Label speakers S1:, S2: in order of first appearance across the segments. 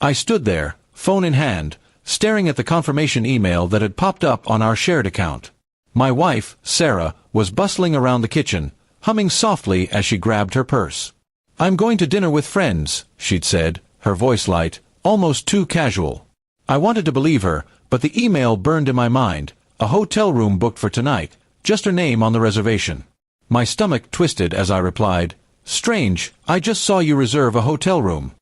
S1: I stood there, phone in hand, staring at the confirmation email that had popped up on our shared account. My wife, Sarah, was bustling around the kitchen, humming softly as she grabbed her purse. "I'm going to dinner with friends," she'd said, her voice light, almost too casual. I wanted to believe her, but the email burned in my mind. A hotel room booked for tonight, just her name on the reservation. My stomach twisted as I replied, "Strange, I just saw you reserve a hotel room."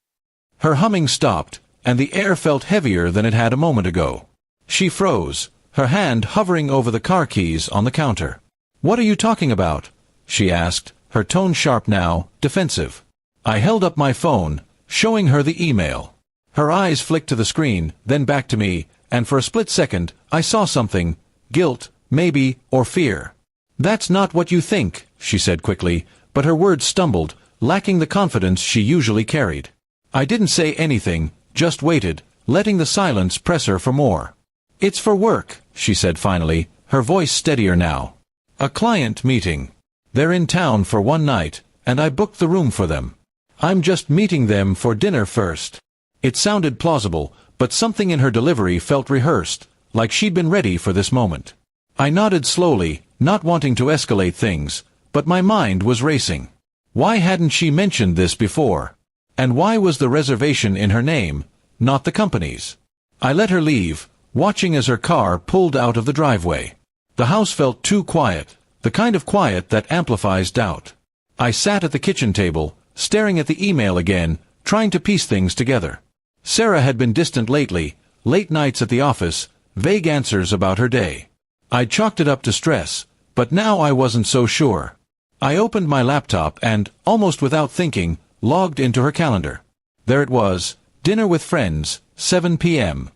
S1: Her humming stopped, and the air felt heavier than it had a moment ago. She froze, her hand hovering over the car keys on the counter. "What are you talking about?" she asked, her tone sharp now, defensive. I held up my phone, showing her the email. Her eyes flicked to the screen, then back to me, and for a split second, I saw something. Guilt, maybe, or fear. "That's not what you think," she said quickly, but her words stumbled, lacking the confidence she usually carried. I didn't say anything, just waited, letting the silence press her for more. "It's for work," she said finally, her voice steadier now. "A client meeting. They're in town for one night, and I booked the room for them. I'm just meeting them for dinner first." It sounded plausible, but something in her delivery felt rehearsed, like she'd been ready for this moment. I nodded slowly, not wanting to escalate things, but my mind was racing. Why hadn't she mentioned this before? And why was the reservation in her name, not the company's? I let her leave, watching as her car pulled out of the driveway. The house felt too quiet, the kind of quiet that amplifies doubt. I sat at the kitchen table, staring at the email again, trying to piece things together. Sarah had been distant lately, late nights at the office, vague answers about her day. I'd chalked it up to stress, but now I wasn't so sure. I opened my laptop and, almost without thinking, logged into her calendar. There it was, dinner with friends, 7 p.m.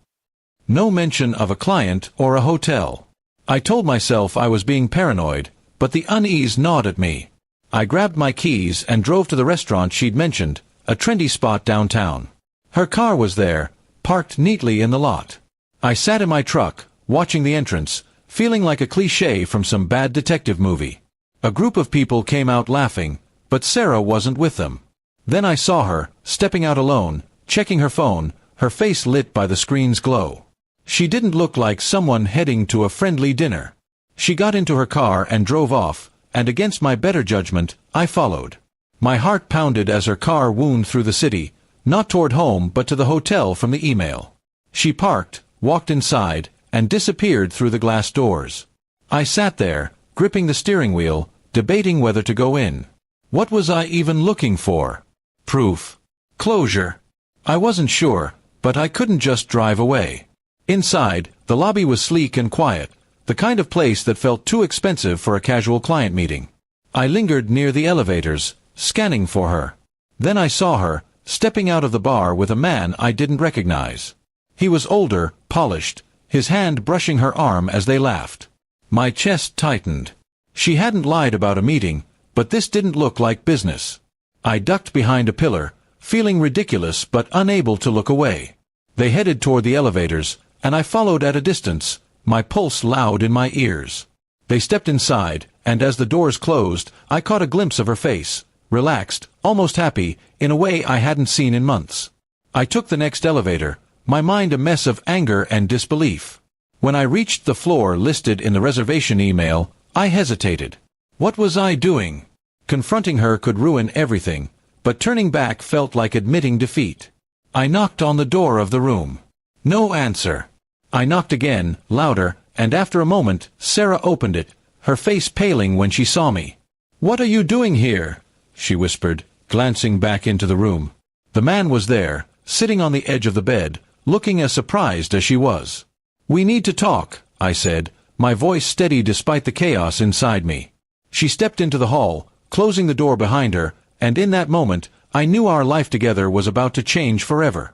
S1: No mention of a client or a hotel. I told myself I was being paranoid, but the unease gnawed at me. I grabbed my keys and drove to the restaurant she'd mentioned, a trendy spot downtown. Her car was there, parked neatly in the lot. I sat in my truck, watching the entrance, feeling like a cliché from some bad detective movie. A group of people came out laughing, but Sarah wasn't with them. Then I saw her, stepping out alone, checking her phone, her face lit by the screen's glow. She didn't look like someone heading to a friendly dinner. She got into her car and drove off, and against my better judgment, I followed. My heart pounded as her car wound through the city, not toward home but to the hotel from the email. She parked, walked inside, and disappeared through the glass doors. I sat there, gripping the steering wheel, debating whether to go in. What was I even looking for? Proof? Closure? I wasn't sure, but I couldn't just drive away. Inside, the lobby was sleek and quiet, the kind of place that felt too expensive for a casual client meeting. I lingered near the elevators, scanning for her. Then I saw her, stepping out of the bar with a man I didn't recognize. He was older, polished, his hand brushing her arm as they laughed. My chest tightened. She hadn't lied about a meeting, but this didn't look like business. I ducked behind a pillar, feeling ridiculous but unable to look away. They headed toward the elevators, and I followed at a distance, my pulse loud in my ears. They stepped inside, and as the doors closed, I caught a glimpse of her face, relaxed, almost happy, in a way I hadn't seen in months. I took the next elevator, my mind a mess of anger and disbelief. When I reached the floor listed in the reservation email, I hesitated. What was I doing? Confronting her could ruin everything, but turning back felt like admitting defeat. I knocked on the door of the room. No answer. I knocked again, louder, and after a moment, Sarah opened it, her face paling when she saw me. "What are you doing here?" she whispered, glancing back into the room. The man was there, sitting on the edge of the bed, looking as surprised as she was. "We need to talk," I said, my voice steady despite the chaos inside me. She stepped into the hall, closing the door behind her, and in that moment, I knew our life together was about to change forever.